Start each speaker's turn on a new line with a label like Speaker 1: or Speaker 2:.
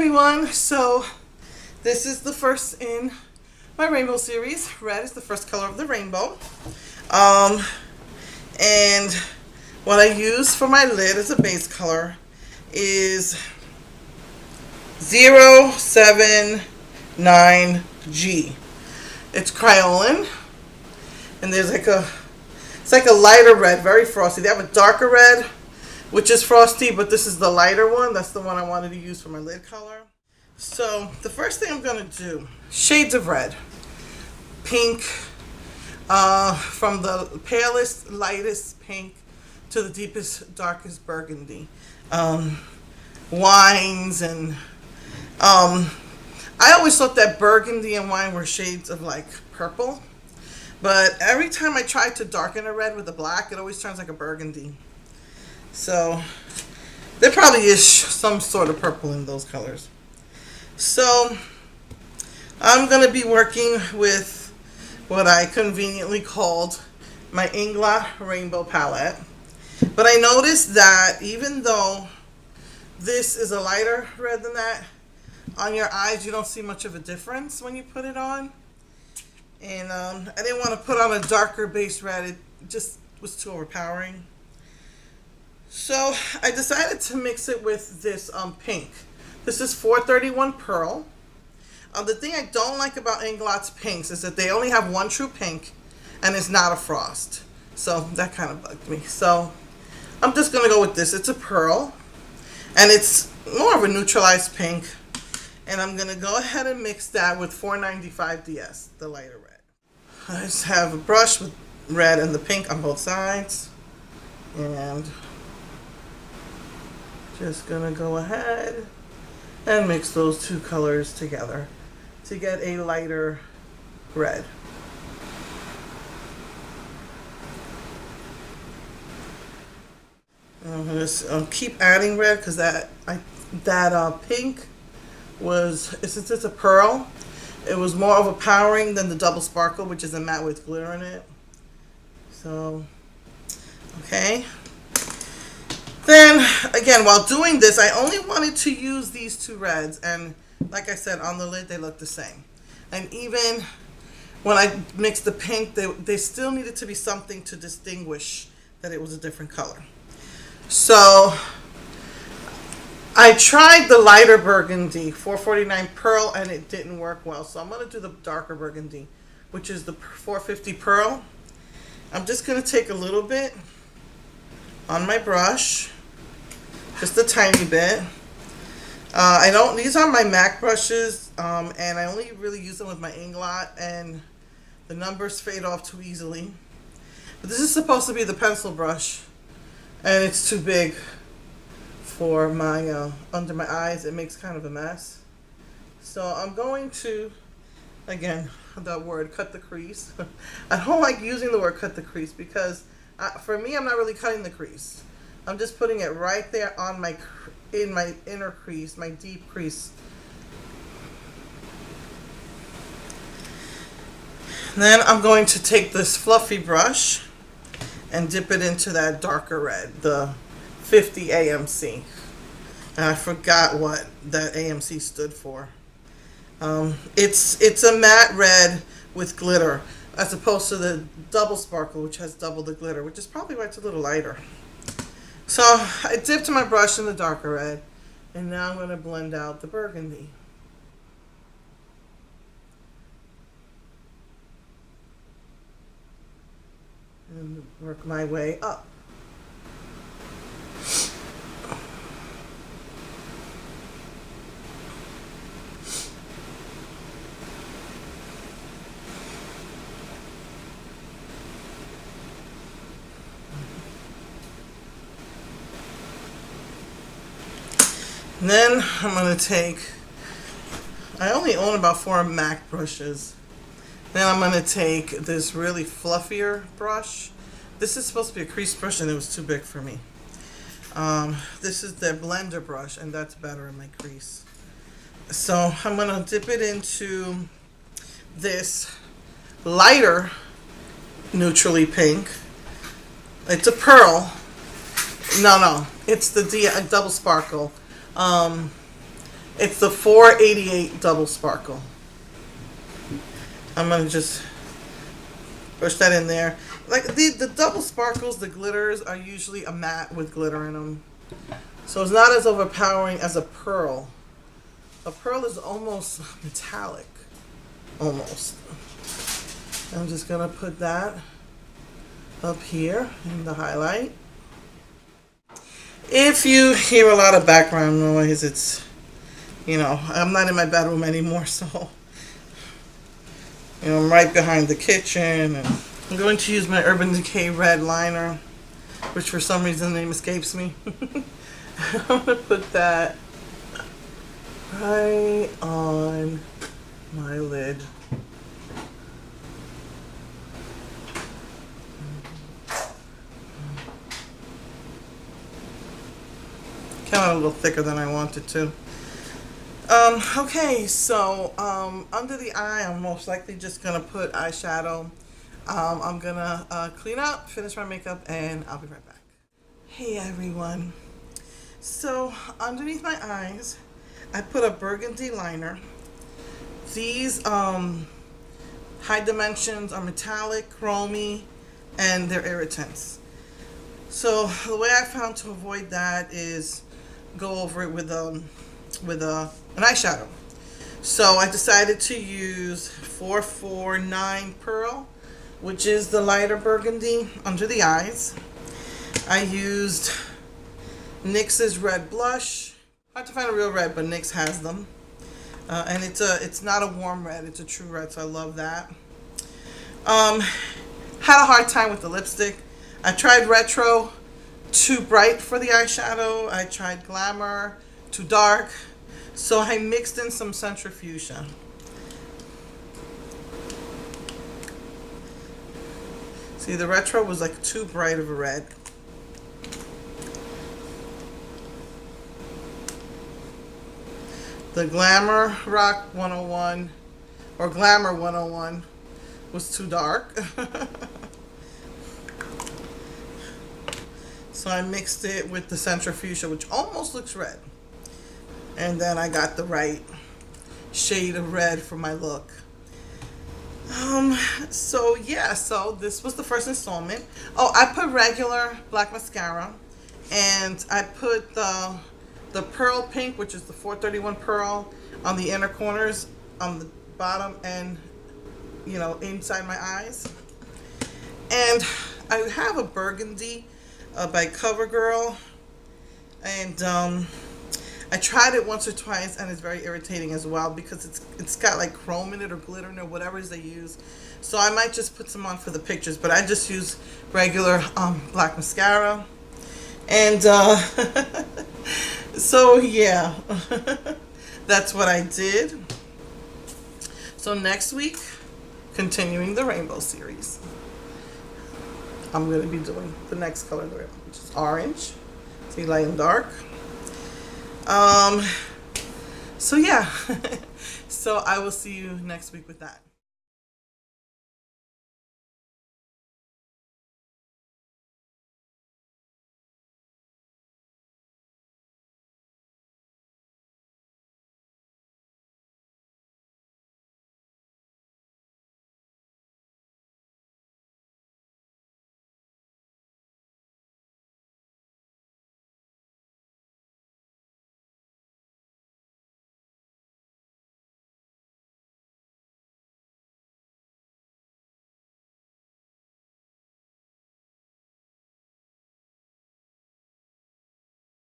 Speaker 1: everyone, so this is the first in my rainbow series. Red is the first color of the rainbow. And what I use for my lid as a base color is 079G. It's Kryolan, and there's it's like a lighter red, very frosty. They have a darker red, which is frosty, but this is the lighter one. That's the one I wanted to use for my lid color. So the first thing I'm going to do, shades of red. Pink, from the palest, lightest pink to the deepest, darkest burgundy. Wines and, I always thought that burgundy and wine were shades of like purple. But every time I try to darken a red with a black, it always turns like a burgundy. So there probably is some sort of purple in those colors. So I'm going to be working with what I conveniently called my Inglot rainbow palette. But I noticed that even though this is a lighter red than that, on your eyes you don't see much of a difference when you put it on. And I didn't want to put on a darker base red. It just was too overpowering. So I decided to mix it with this pink. This is 431 Pearl. The thing I don't like about Inglot's pinks is that they only have one true pink, and it's not a frost. So that kind of bugged me. So I'm just going to go with this. It's a pearl, and it's more of a neutralized pink. And I'm going to go ahead and mix that with 495 DS, the lighter red. I just have a brush with red and the pink on both sides. And just going to go ahead and mix those two colors together to get a lighter red. I'm going to keep adding red because that pink was, since it's a pearl, it was more overpowering than the double sparkle, which is a matte with glitter in it. So, okay. Then, again, while doing this, I only wanted to use these two reds, and like I said, on the lid, they look the same. And even when I mixed the pink, they still needed to be something to distinguish that it was a different color. So I tried the lighter burgundy, 449 Pearl, and it didn't work well. So I'm going to do the darker burgundy, which is the 450 Pearl. I'm just going to take a little bit on my brush, just a tiny bit. These are my MAC brushes, and I only really use them with my Inglot, and the numbers fade off too easily. But this is supposed to be the pencil brush, and it's too big for my under my eyes. It makes kind of a mess. So I'm going to, again, that word, cut the crease. I don't like using the word cut the crease because for me, I'm not really cutting the crease. I'm just putting it right there on in my inner crease, my deep crease. Then I'm going to take this fluffy brush and dip it into that darker red, the 50 AMC. And I forgot what that AMC stood for. It's a matte red with glitter, as opposed to the double sparkle, which has double the glitter, which is probably why it's a little lighter. So I dipped my brush in the darker red, and now I'm going to blend out the burgundy. And work my way up. And then I'm going to take, I only own about 4 MAC brushes. Then I'm going to take this really fluffier brush. This is supposed to be a crease brush, and it was too big for me. This is the blender brush, and that's better in my crease. So I'm going to dip it into this lighter neutrally pink. It's a pearl. No, it's the double sparkle. It's the 488 double sparkle. I'm going to just push that in there. Like the double sparkles, the glitters are usually a matte with glitter in them. So it's not as overpowering as a pearl. A pearl is almost metallic. Almost. I'm just going to put that up here in the highlight. If you hear a lot of background noise, it's, you know, I'm not in my bedroom anymore, so, you know, I'm right behind the kitchen. And I'm going to use my Urban Decay red liner, which for some reason the name escapes me. I'm going to put that right on my lid. Came out a little thicker than I wanted to. Okay, so under the eye, I'm most likely just going to put eyeshadow. I'm going to clean up, finish my makeup, and I'll be right back. Hey everyone. So underneath my eyes, I put a burgundy liner. These high dimensions are metallic, chromy, and they're irritants. So the way I found to avoid that is go over it with an eyeshadow. So I decided to use 449 Pearl, which is the lighter burgundy under the eyes. I used NYX's red blush. Hard to find a real red, but NYX has them. And it's not a warm red, it's a true red, so I love that. Had a hard time with the lipstick. I tried Retro, too bright for the eyeshadow. I tried Glamour, too dark. So I mixed in some Centrifuchsia. See, the Retro was like too bright of a red. The Glamour Rock 101, or Glamour 101, was too dark. So I mixed it with the Centrifuchsia, which almost looks red. And then I got the right shade of red for my look. So yeah, so this was the first installment. Oh, I put regular black mascara, and I put the pearl pink, which is the 431 Pearl, on the inner corners, on the bottom, and, you know, inside my eyes. And I have a burgundy by CoverGirl, and I tried it once or twice, and it's very irritating as well because it's got like chrome in it or glitter in it or whatever it is they use. So I might just put some on for the pictures, but I just use regular black mascara. And so yeah, that's what I did. So next week, continuing the rainbow series, I'm going to be doing the next color, which is orange. See, light and dark. So yeah, so I will see you next week with that.